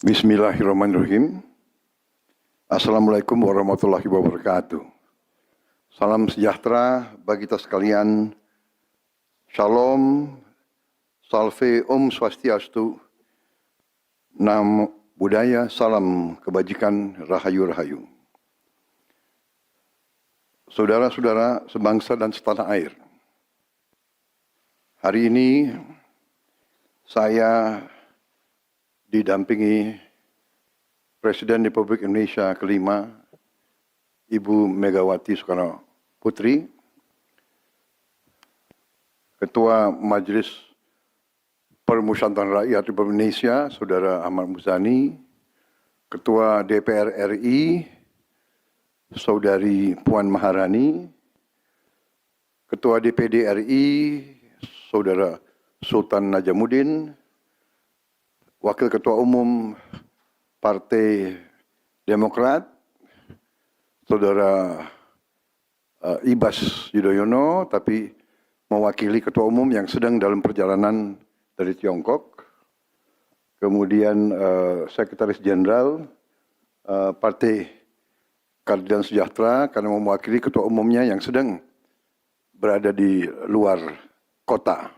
Bismillahirrahmanirrahim. Assalamualaikum warahmatullahi wabarakatuh. Salam sejahtera bagi kita sekalian. Shalom, salve, om swastiastu, nam budaya, salam kebajikan, rahayu-rahayu. Saudara-saudara sebangsa dan setanah air. Hari ini saya didampingi Presiden Republik Indonesia kelima, Ibu Megawati Soekarno Putri, Ketua Majelis Permusyawaratan Rakyat Republik Indonesia, Saudara Ahmad Muzani, Ketua DPR RI, Saudari Puan Maharani, Ketua DPD RI, Saudara Sultan Najamuddin, Wakil Ketua Umum Partai Demokrat, Saudara Ibas Yudhoyono, tapi mewakili Ketua Umum yang sedang dalam perjalanan dari Tiongkok. Kemudian Sekretaris Jenderal Partai Keadilan Sejahtera karena mewakili Ketua Umumnya yang sedang berada di luar kota.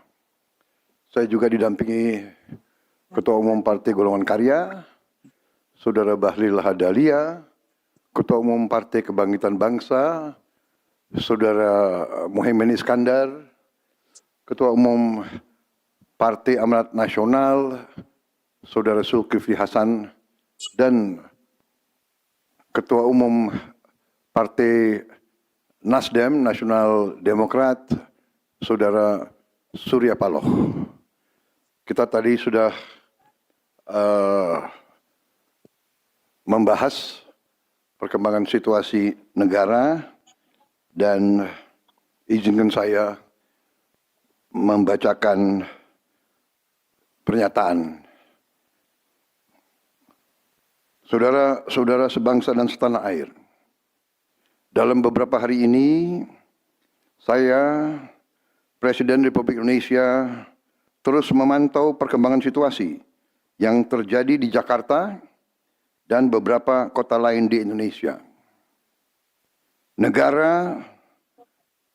Saya juga didampingi Ketua Umum Partai Golongan Karya, Saudara Bahlil Lahadalia, Ketua Umum Partai Kebangkitan Bangsa, Saudara Muhaimin Iskandar, Ketua Umum Partai Amanat Nasional, Saudara Zulkifli Hasan, dan Ketua Umum Partai Nasdem, Nasional Demokrat, Saudara Surya Paloh. Kita tadi sudah membahas perkembangan situasi negara dan izinkan saya membacakan pernyataan. Saudara-saudara sebangsa dan setanah air, dalam beberapa hari ini saya, Presiden Republik Indonesia, terus memantau perkembangan situasi yang terjadi di Jakarta dan beberapa kota lain di Indonesia. Negara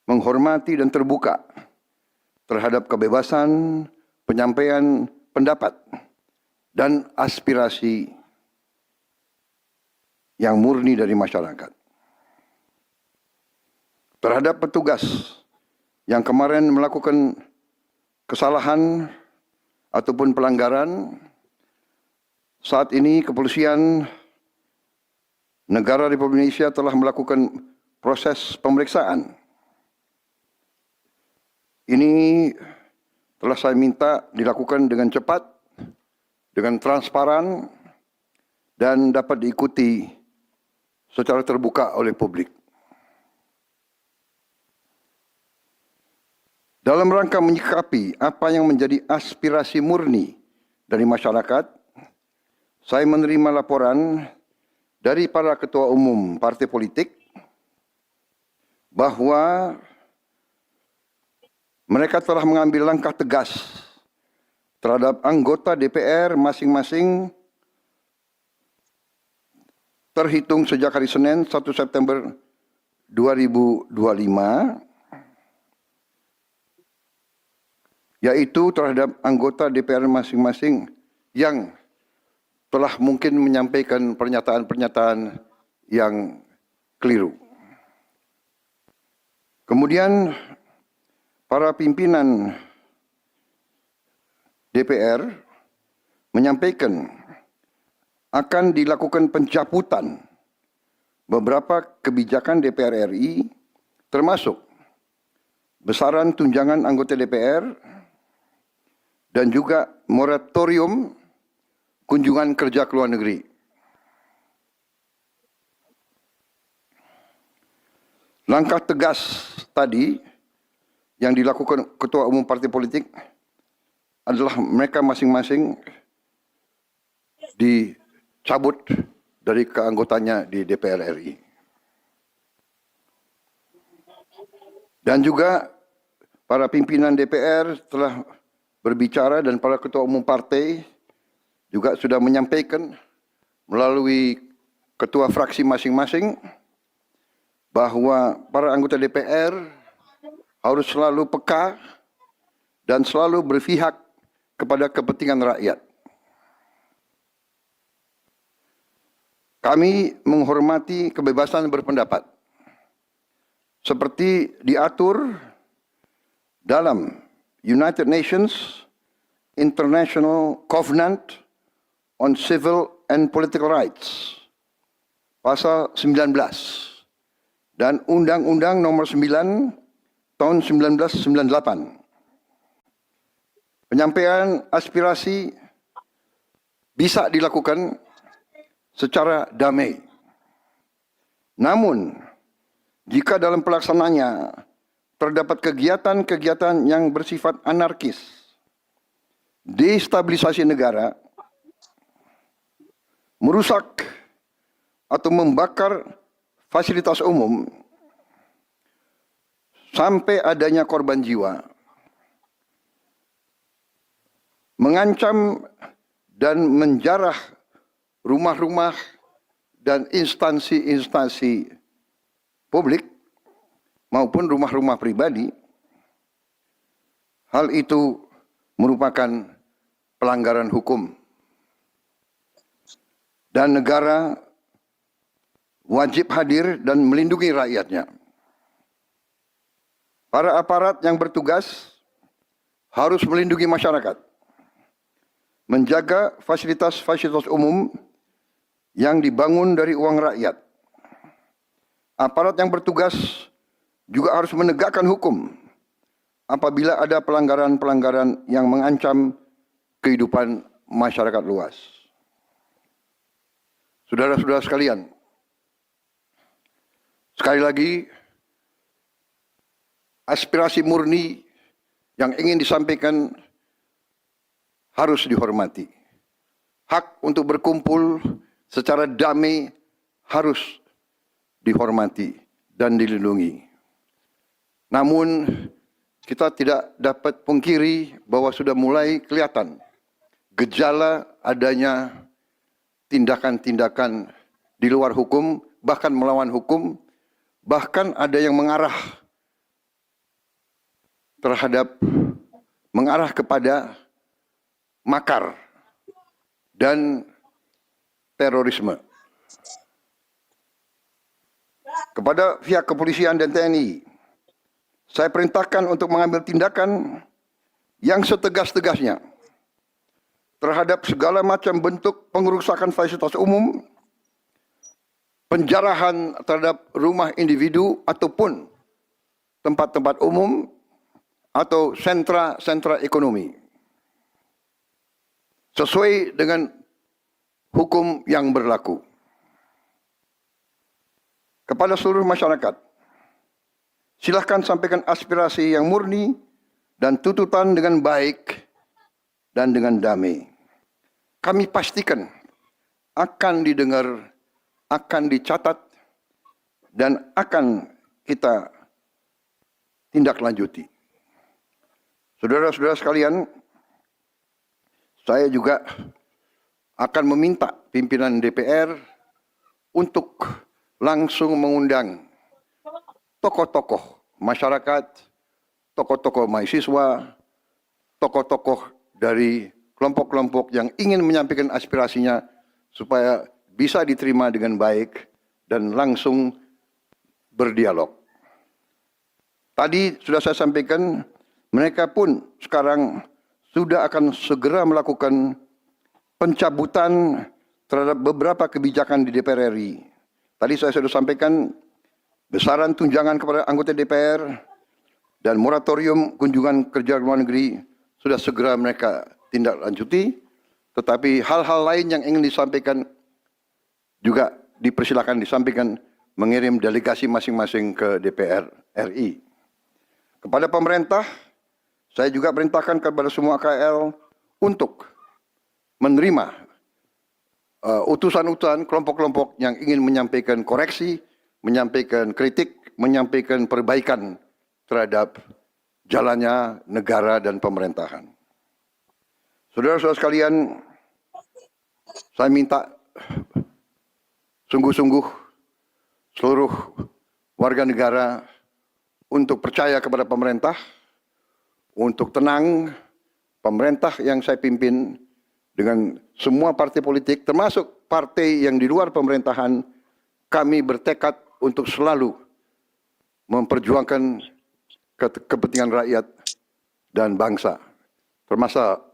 menghormati dan terbuka terhadap kebebasan penyampaian pendapat dan aspirasi yang murni dari masyarakat. Terhadap petugas yang kemarin melakukan kesalahan ataupun pelanggaran, saat ini kepolisian negara Republik Indonesia telah melakukan proses pemeriksaan. Ini telah saya minta dilakukan dengan cepat, dengan transparan, dan dapat diikuti secara terbuka oleh publik. Dalam rangka menyikapi apa yang menjadi aspirasi murni dari masyarakat, saya menerima laporan dari para ketua umum partai politik bahwa mereka telah mengambil langkah tegas terhadap anggota DPR masing-masing terhitung sejak hari Senin 1 September 2025, yaitu terhadap anggota DPR masing-masing yang telah mungkin menyampaikan pernyataan-pernyataan yang keliru. Kemudian para pimpinan DPR menyampaikan akan dilakukan pencabutan beberapa kebijakan DPR RI, termasuk besaran tunjangan anggota DPR dan juga moratorium kunjungan kerja ke luar negeri. Langkah tegas tadi yang dilakukan ketua umum partai politik adalah mereka masing-masing dicabut dari keanggotaannya di DPR RI. Dan juga para pimpinan DPR telah berbicara dan para ketua umum partai juga sudah menyampaikan melalui ketua fraksi masing-masing bahwa para anggota DPR harus selalu peka dan selalu berpihak kepada kepentingan rakyat. Kami menghormati kebebasan berpendapat seperti diatur dalam United Nations International Covenant on Civil and Political Rights, pasal 19, dan Undang-Undang Nomor 9 tahun 1998. Penyampaian aspirasi bisa dilakukan secara damai. Namun, jika dalam pelaksananya terdapat kegiatan-kegiatan yang bersifat anarkis, destabilisasi negara, merusak atau membakar fasilitas umum, sampai adanya korban jiwa, mengancam dan menjarah rumah-rumah dan instansi-instansi publik maupun rumah-rumah pribadi, hal itu merupakan pelanggaran hukum. Dan negara wajib hadir dan melindungi rakyatnya. Para aparat yang bertugas harus melindungi masyarakat, menjaga fasilitas-fasilitas umum yang dibangun dari uang rakyat. Aparat yang bertugas juga harus menegakkan hukum apabila ada pelanggaran-pelanggaran yang mengancam kehidupan masyarakat luas. Saudara-saudara sekalian, sekali lagi, aspirasi murni yang ingin disampaikan harus dihormati. Hak untuk berkumpul secara damai harus dihormati dan dilindungi. Namun, kita tidak dapat pungkiri bahwa sudah mulai kelihatan gejala adanya tindakan-tindakan di luar hukum, bahkan melawan hukum, bahkan ada yang mengarah kepada makar dan terorisme. Kepada pihak kepolisian dan TNI, saya perintahkan untuk mengambil tindakan yang setegas-tegasnya terhadap segala macam bentuk pengerusakan fasilitas umum, penjarahan terhadap rumah individu ataupun tempat-tempat umum atau sentra-sentra ekonomi, sesuai dengan hukum yang berlaku. Kepada seluruh masyarakat, silahkan sampaikan aspirasi yang murni dan tuntutan dengan baik dan dengan damai. Kami pastikan akan didengar, akan dicatat, dan akan kita tindak lanjuti. Saudara-saudara sekalian, saya juga akan meminta pimpinan DPR untuk langsung mengundang tokoh-tokoh masyarakat, tokoh-tokoh mahasiswa, tokoh-tokoh dari kelompok-kelompok yang ingin menyampaikan aspirasinya supaya bisa diterima dengan baik dan langsung berdialog. Tadi sudah saya sampaikan, mereka pun sekarang sudah akan segera melakukan pencabutan terhadap beberapa kebijakan di DPR RI. Tadi saya sudah sampaikan besaran tunjangan kepada anggota DPR dan moratorium kunjungan kerja luar negeri sudah segera mereka tindak lanjuti, tetapi hal-hal lain yang ingin disampaikan juga dipersilakan disampaikan mengirim delegasi masing-masing ke DPR RI. Kepada pemerintah, saya juga perintahkan kepada semua KL untuk menerima utusan-utusan kelompok-kelompok yang ingin menyampaikan koreksi, menyampaikan kritik, menyampaikan perbaikan terhadap jalannya negara dan pemerintahan. Saudara-saudara sekalian, saya minta sungguh-sungguh seluruh warga negara untuk percaya kepada pemerintah, untuk tenang. Pemerintah yang saya pimpin dengan semua partai politik, termasuk partai yang di luar pemerintahan, kami bertekad untuk selalu memperjuangkan kepentingan rakyat dan bangsa,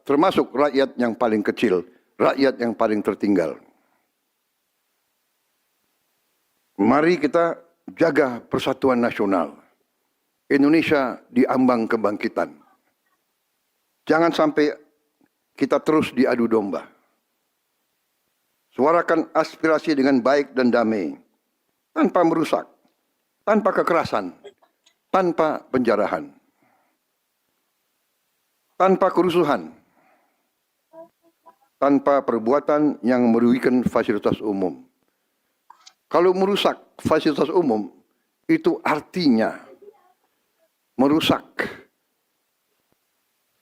termasuk rakyat yang paling kecil, rakyat yang paling tertinggal. Mari kita jaga persatuan nasional. Indonesia di ambang kebangkitan. Jangan sampai kita terus diadu domba. Suarakan aspirasi dengan baik dan damai, tanpa merusak, tanpa kekerasan, tanpa penjarahan, tanpa kerusuhan, tanpa perbuatan yang merugikan fasilitas umum. Kalau merusak fasilitas umum, itu artinya merusak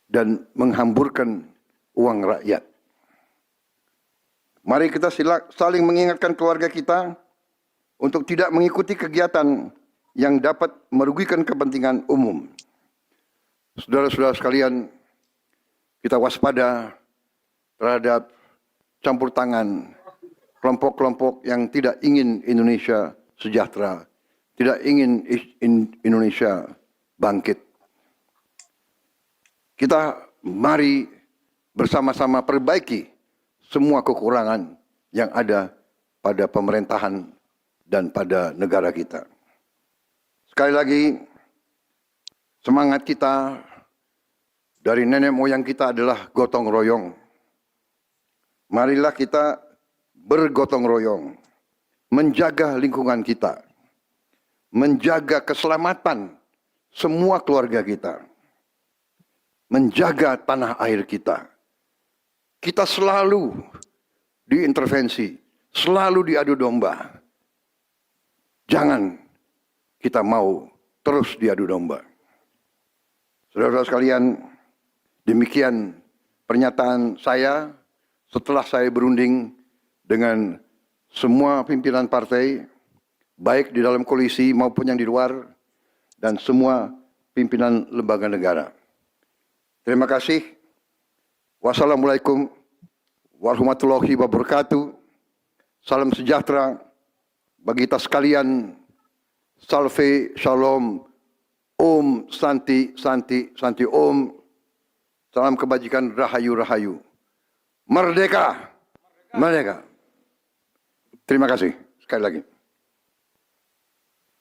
dan menghamburkan uang rakyat. Mari kita saling mengingatkan keluarga kita untuk tidak mengikuti kegiatan yang dapat merugikan kepentingan umum. Saudara-saudara sekalian, kita waspada terhadap campur tangan kelompok-kelompok yang tidak ingin Indonesia sejahtera, tidak ingin Indonesia bangkit. Kita mari bersama-sama perbaiki semua kekurangan yang ada pada pemerintahan dan pada negara kita. Sekali lagi, semangat kita dari nenek moyang kita adalah gotong royong. Marilah kita bergotong royong, menjaga lingkungan kita, menjaga keselamatan semua keluarga kita, menjaga tanah air kita. Kita selalu diintervensi, selalu diadu domba. Jangan kita mau terus diadu domba. Saudara-saudara sekalian, demikian pernyataan saya setelah saya berunding dengan semua pimpinan partai, baik di dalam koalisi maupun yang di luar, dan semua pimpinan lembaga negara. Terima kasih. Wassalamualaikum warahmatullahi wabarakatuh. Salam sejahtera bagi kita sekalian. Salve, shalom, om, santi, santi, santi, om. Salam kebajikan, rahayu, rahayu. Merdeka, merdeka. Terima kasih sekali lagi.